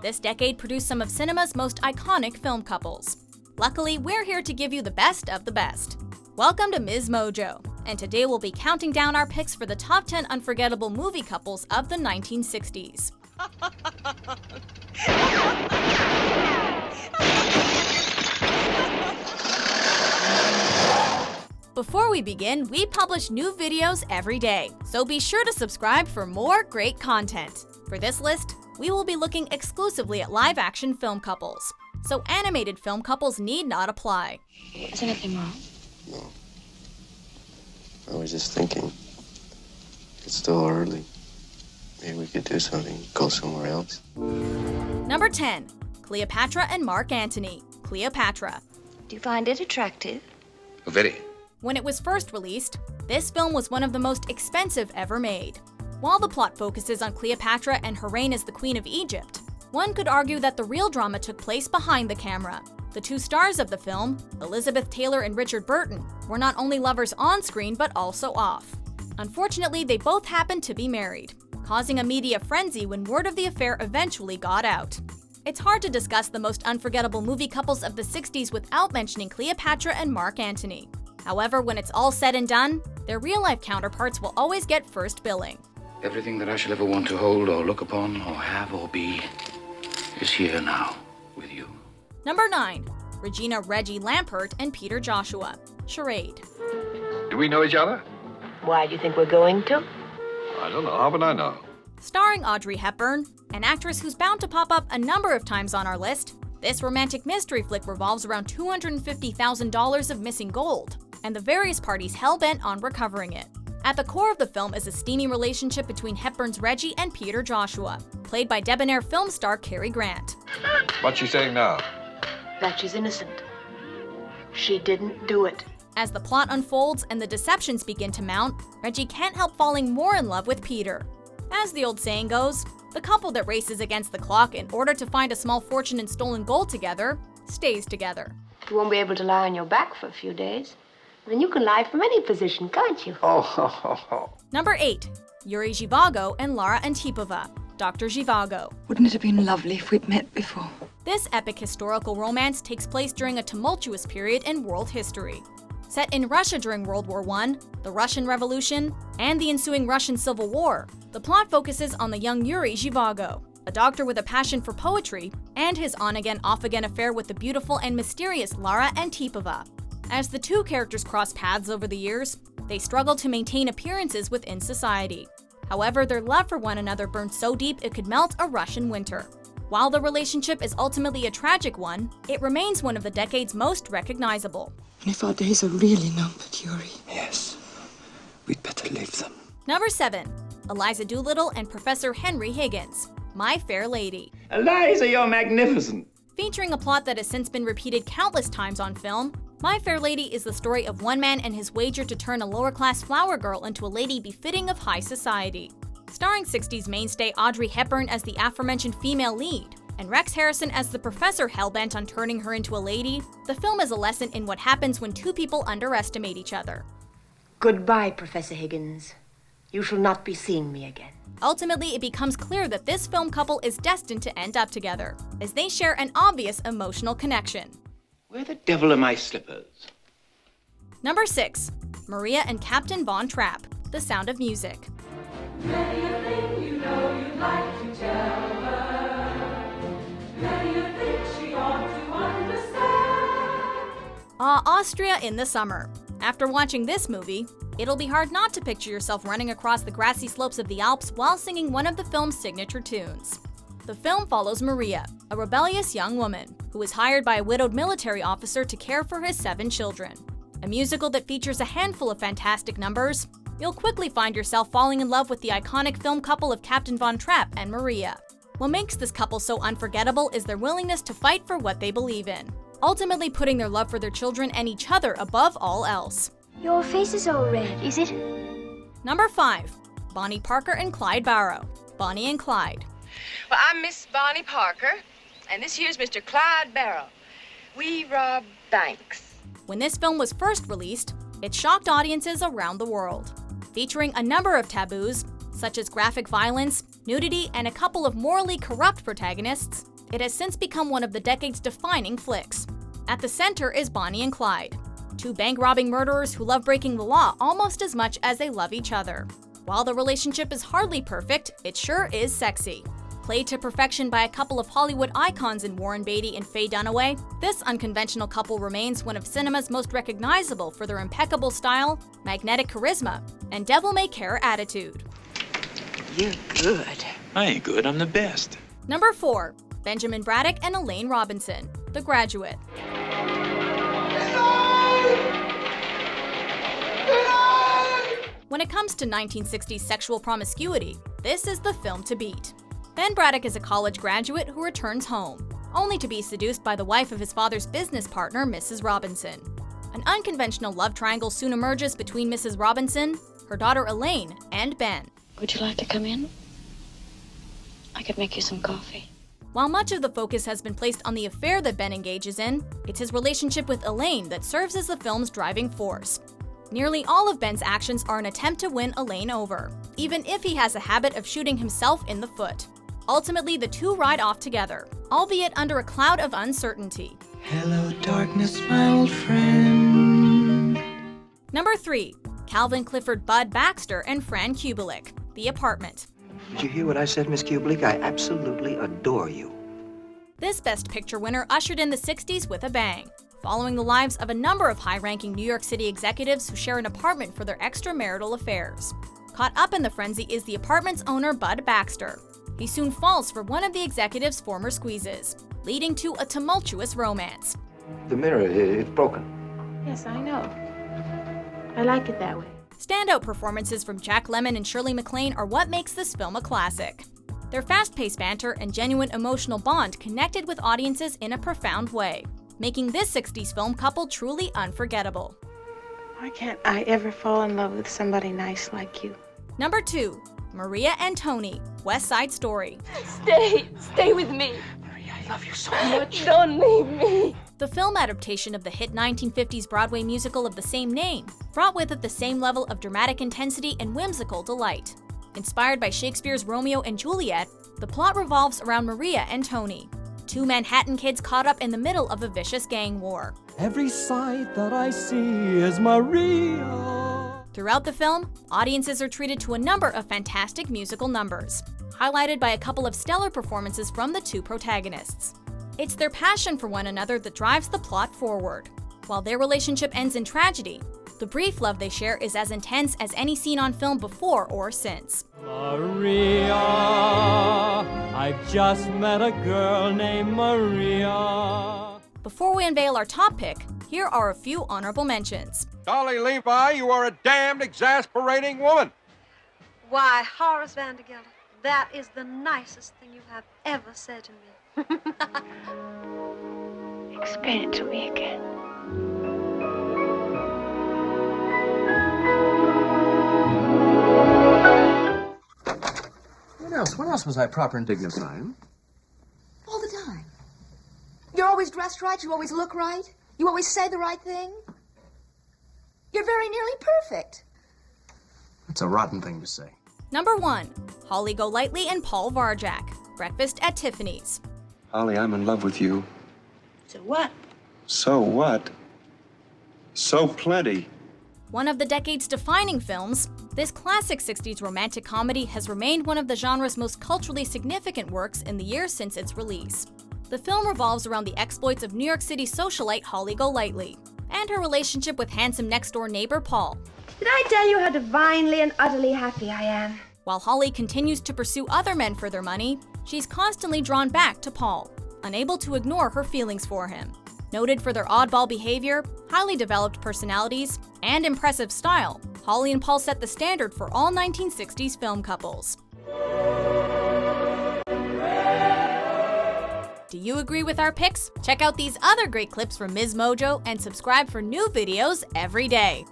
This decade produced some of cinema's most iconic film couples. Luckily, we're here to give you the best of the best. Welcome to Ms. Mojo, and today we'll be counting down our picks for the top 10 unforgettable movie couples of the 1960s. Before we begin, we publish new videos every day, so be sure to subscribe for more great content. For this list, we will be looking exclusively at live-action film couples, so animated film couples need not apply. Is anything wrong? No. I was just thinking, it's still early. Maybe we could do something, go somewhere else. Number 10. Cleopatra and Mark Antony. Cleopatra. Do you find it attractive? Very. When it was first released, this film was one of the most expensive ever made. While the plot focuses on Cleopatra and her reign as the Queen of Egypt, one could argue that the real drama took place behind the camera. The two stars of the film, Elizabeth Taylor and Richard Burton, were not only lovers on screen but also off. Unfortunately, they both happened to be married, causing a media frenzy when word of the affair eventually got out. It's hard to discuss the most unforgettable movie couples of the 60s without mentioning Cleopatra and Mark Antony. However, when it's all said and done, their real-life counterparts will always get first billing. Everything that I shall ever want to hold or look upon or have or be is here now with you. Number 9. Regina Reggie Lampert and Peter Joshua. Charade. Do we know each other? Why do you think we're going to? I don't know. How would I know? Starring Audrey Hepburn, an actress who's bound to pop up a number of times on our list, this romantic mystery flick revolves around $250,000 of missing gold, and the various parties hell-bent on recovering it. At the core of the film is a steamy relationship between Hepburn's Reggie and Peter Joshua, played by debonair film star Cary Grant. What's she saying now? That she's innocent. She didn't do it. As the plot unfolds and the deceptions begin to mount, Reggie can't help falling more in love with Peter. As the old saying goes, the couple that races against the clock in order to find a small fortune in stolen gold together stays together. You won't be able to lie on your back for a few days. Then you can lie from any position, can't you? Number 8. Yuri Zhivago and Lara Antipova. Dr. Zhivago. Wouldn't it have been lovely if we'd met before? This epic historical romance takes place during a tumultuous period in world history. Set in Russia during World War I, the Russian Revolution, and the ensuing Russian Civil War, the plot focuses on the young Yuri Zhivago, a doctor with a passion for poetry, and his on-again, off-again affair with the beautiful and mysterious Lara Antipova. As the two characters cross paths over the years, they struggle to maintain appearances within society. However, their love for one another burns so deep it could melt a Russian winter. While the relationship is ultimately a tragic one, it remains one of the decade's most recognizable. And if our days are really numbered, Yuri? Yes, we'd better live them. Number 7. Eliza Doolittle and Professor Henry Higgins. My Fair Lady. Eliza, you're magnificent. Featuring a plot that has since been repeated countless times on film, My Fair Lady is the story of one man and his wager to turn a lower-class flower girl into a lady befitting of high society. Starring 60s mainstay Audrey Hepburn as the aforementioned female lead, and Rex Harrison as the professor hell-bent on turning her into a lady, the film is a lesson in what happens when two people underestimate each other. Goodbye, Professor Higgins. You shall not be seeing me again. Ultimately, it becomes clear that this film couple is destined to end up together, as they share an obvious emotional connection. Where the devil are my slippers? Number 6. Maria and Captain von Trapp. The Sound of Music. Many a thing you know you'd like to tell her. Many a thing she ought to understand. Austria in the summer. After watching this movie, it'll be hard not to picture yourself running across the grassy slopes of the Alps while singing one of the film's signature tunes. The film follows Maria, a rebellious young woman, who is hired by a widowed military officer to care for his 7 children. A musical that features a handful of fantastic numbers, you'll quickly find yourself falling in love with the iconic film couple of Captain von Trapp and Maria. What makes this couple so unforgettable is their willingness to fight for what they believe in, ultimately putting their love for their children and each other above all else. Your face is all red, is it? Number 5. Bonnie Parker and Clyde Barrow. Bonnie and Clyde. Well, I'm Miss Bonnie Parker, and this here's Mr. Clyde Barrow. We rob banks. When this film was first released, it shocked audiences around the world. Featuring a number of taboos, such as graphic violence, nudity, and a couple of morally corrupt protagonists, It has since become one of the decade's defining flicks. At the center is Bonnie and Clyde, two bank-robbing murderers who love breaking the law almost as much as they love each other. While the relationship is hardly perfect, it sure is sexy. Played to perfection by a couple of Hollywood icons in Warren Beatty and Faye Dunaway, this unconventional couple remains one of cinema's most recognizable for their impeccable style, magnetic charisma, and devil-may-care attitude. You're good. I ain't good, I'm the best. Number 4. Benjamin Braddock and Elaine Robinson, The Graduate. When it comes to 1960s sexual promiscuity, this is the film to beat. Ben Braddock is a college graduate who returns home, only to be seduced by the wife of his father's business partner, Mrs. Robinson. An unconventional love triangle soon emerges between Mrs. Robinson, her daughter Elaine, and Ben. Would you like to come in? I could make you some coffee. While much of the focus has been placed on the affair that Ben engages in, it's his relationship with Elaine that serves as the film's driving force. Nearly all of Ben's actions are an attempt to win Elaine over, even if he has a habit of shooting himself in the foot. Ultimately, the two ride off together, albeit under a cloud of uncertainty. Hello, darkness, my old friend. Number 3. Calvin Clifford Bud Baxter and Fran Kubelik, The Apartment. Did you hear what I said, Miss Kubelik? I absolutely adore you. This Best Picture winner ushered in the 60s with a bang, following the lives of a number of high-ranking New York City executives who share an apartment for their extramarital affairs. Caught up in the frenzy is the apartment's owner, Bud Baxter. He soon falls for one of the executive's former squeezes, leading to a tumultuous romance. The mirror, it's broken. Yes, I know. I like it that way. Standout performances from Jack Lemmon and Shirley MacLaine are what makes this film a classic. Their fast-paced banter and genuine emotional bond connected with audiences in a profound way, making this 60s film couple truly unforgettable. Why can't I ever fall in love with somebody nice like you? Number 2. Maria and Tony, West Side Story. Stay with me. Maria, I love you so much. Don't leave me. The film adaptation of the hit 1950s Broadway musical of the same name brought with it the same level of dramatic intensity and whimsical delight. Inspired by Shakespeare's Romeo and Juliet, the plot revolves around Maria and Tony, two Manhattan kids caught up in the middle of a vicious gang war. Every sight that I see is Maria. Throughout the film, audiences are treated to a number of fantastic musical numbers, highlighted by a couple of stellar performances from the two protagonists. It's their passion for one another that drives the plot forward. While their relationship ends in tragedy, the brief love they share is as intense as any seen on film before or since. Maria, I've just met a girl named Maria. Before we unveil our top pick, here are a few honorable mentions. Dolly, Levi, you are a damned exasperating woman. Why, Horace Vandergelder, that is the nicest thing you have ever said to me. Explain it to me again. What else was I proper and dignified? All the time. You're always dressed right, you always look right, you always say the right thing. You're very nearly perfect. That's a rotten thing to say. Number 1. Holly Golightly and Paul Varjak, Breakfast at Tiffany's. Holly, I'm in love with you. So what? So what? So plenty. One of the decade's defining films, this classic 60s romantic comedy has remained one of the genre's most culturally significant works in the years since its release. The film revolves around the exploits of New York City socialite Holly Golightly and her relationship with handsome next-door neighbor Paul. Did I tell you how divinely and utterly happy I am? While Holly continues to pursue other men for their money, she's constantly drawn back to Paul, unable to ignore her feelings for him. Noted for their oddball behavior, highly developed personalities, and impressive style, Holly and Paul set the standard for all 1960s film couples. Do you agree with our picks? Check out these other great clips from Ms. Mojo and subscribe for new videos every day.